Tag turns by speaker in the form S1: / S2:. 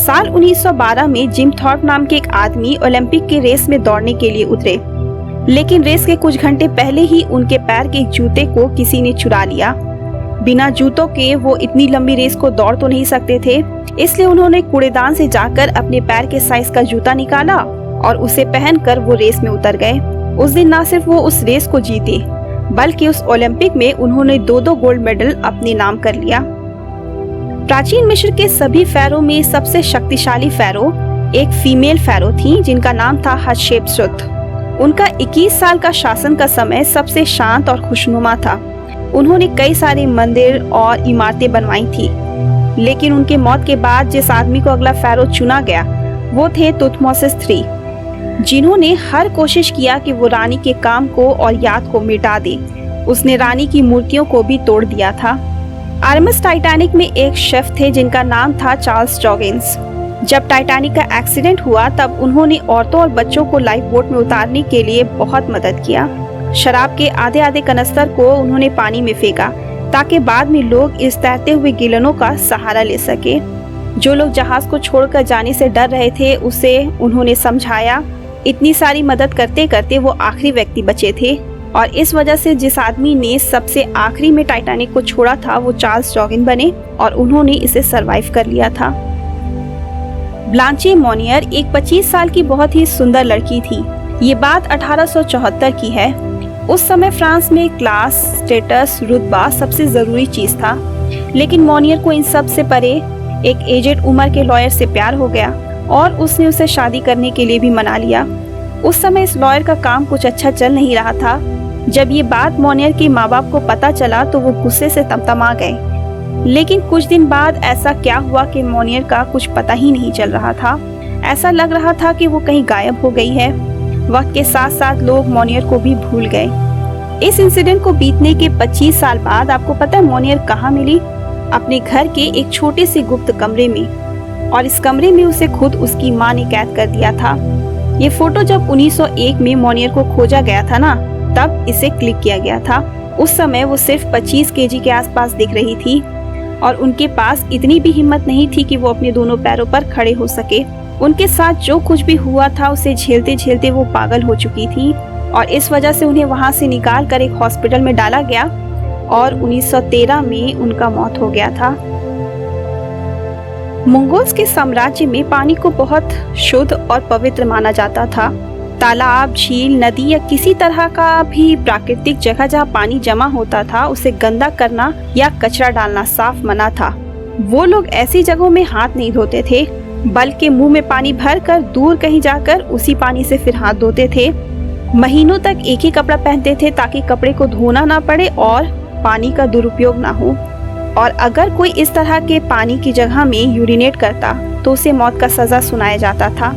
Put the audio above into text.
S1: साल 1912 में gym Thorpe नाम के एक आदमी ओलंपिक की रेस में दौड़ने के लिए उतरे, लेकिन रेस के कुछ घंटे पहले ही उनके पैर के एक जूते को किसी ने चुरा लिया। बिना जूतों के वो इतनी लंबी रेस को दौड़ तो नहीं सकते थे, इसलिए उन्होंने कूड़ेदान से जाकर अपने पैर के साइज का जूता निकाला और उसे पहनकर वो रेस में उतर गए। उस दिन न सिर्फ वो उस रेस को जीते, बल्कि उस ओलंपिक में उन्होंने 2 गोल्ड मेडल अपने नाम कर लिया। प्राचीन मिस्र के सभी फैरो में सबसे शक्तिशाली फैरो एक फीमेल फैरो थी, जिनका नाम था हतशेपसुत। उनका 21 साल का शासन का समय सबसे शांत और खुशनुमा था। उन्होंने कई सारे मंदिर और इमारतें बनवाई थी, लेकिन उनके मौत के बाद जिस आदमी को अगला फैरो चुना गया वो थे तुतमोसिस III, जिन्होंने हर कोशिश किया कि वो रानी के काम को और याद को मिटा दे। उसने रानी की मूर्तियों को भी तोड़ दिया था। आरएमएस टाइटैनिक में एक शेफ थे जिनका नाम था चार्ल्स जॉगिन्स। जब टाइटैनिक का एक्सीडेंट हुआ तब उन्होंने औरतों और बच्चों को लाइफ बोट में उतारने के लिए बहुत मदद किया। शराब के आधे आधे कनस्तर को उन्होंने पानी में फेंका ताकि बाद में लोग इस तैरते हुए गिलनों का सहारा ले सके। जो लोग जहाज को छोड़कर जाने से डर रहे थे उसे उन्होंने समझाया। इतनी सारी मदद करते करते वो आखिरी व्यक्ति बचे थे और इस वजह से जिस आदमी ने सबसे आखिरी में टाइटैनिक को छोड़ा था वो चार्ल्स जॉगिन बने और उन्होंने इसे सरवाइव कर लिया था। ब्लांचे मोनियर एक 25 साल की बहुत ही सुंदर लड़की थी। ये बात 1874 की है। उस समय फ्रांस में क्लास, स्टेटस, रुतबा सबसे जरूरी चीज था, लेकिन मोनियर को इन सब से परे एक एजेड उम्र के लॉयर से प्यार हो गया और उसने उसे शादी करने के लिए भी मना लिया। उस समय इस लॉयर का काम कुछ अच्छा चल नहीं रहा था। जब ये बात मोनियर के माँ बाप को पता चला तो वो गुस्से से तमतमा गए। लेकिन कुछ दिन बाद ऐसा क्या हुआ कि मोनियर का कुछ पता ही नहीं चल रहा था। ऐसा लग रहा था कि वो कहीं गायब हो गई है। वक्त के साथ साथ लोग मोनियर को भी भूल गए। इस इंसिडेंट को बीतने के 25 साल बाद आपको पता है मोनियर कहाँ मिली? अपने घर के एक छोटे से गुप्त कमरे में, और इस कमरे में उसे खुद उसकी माँ ने कैद कर दिया था। ये फोटो जब 1901 में मोनियर को खोजा गया था ना, तब इसे क्लिक किया गया था। उस समय वो सिर्फ 25 केजी के आसपास दिख रही थी और उनके पास इतनी भी हिम्मत नहीं थी कि वो अपने दोनों पैरों पर खड़े हो सके। उनके साथ जो कुछ भी हुआ था उसे झेलते झेलते वो पागल हो चुकी थी और इस वजह से उन्हें वहां से निकाल कर एक हॉस्पिटल में डाला गया और 1913 में उनका मौत हो गया था। मंगोल्स के साम्राज्य में पानी को बहुत शुद्ध और पवित्र माना जाता था। तालाब, झील, नदी या किसी तरह का भी प्राकृतिक जगह जहाँ पानी जमा होता था उसे गंदा करना या कचरा डालना साफ मना था। वो लोग ऐसी जगहों में हाथ नहीं धोते थे, बल्कि मुंह में पानी भरकर दूर कहीं जाकर उसी पानी से फिर हाथ धोते थे। महीनों तक एक ही कपड़ा पहनते थे ताकि कपड़े को धोना ना पड़े और पानी का दुरुपयोग ना हो। और अगर कोई इस तरह के पानी की जगह में यूरिनेट करता तो उसे मौत का सजा सुनाया जाता था।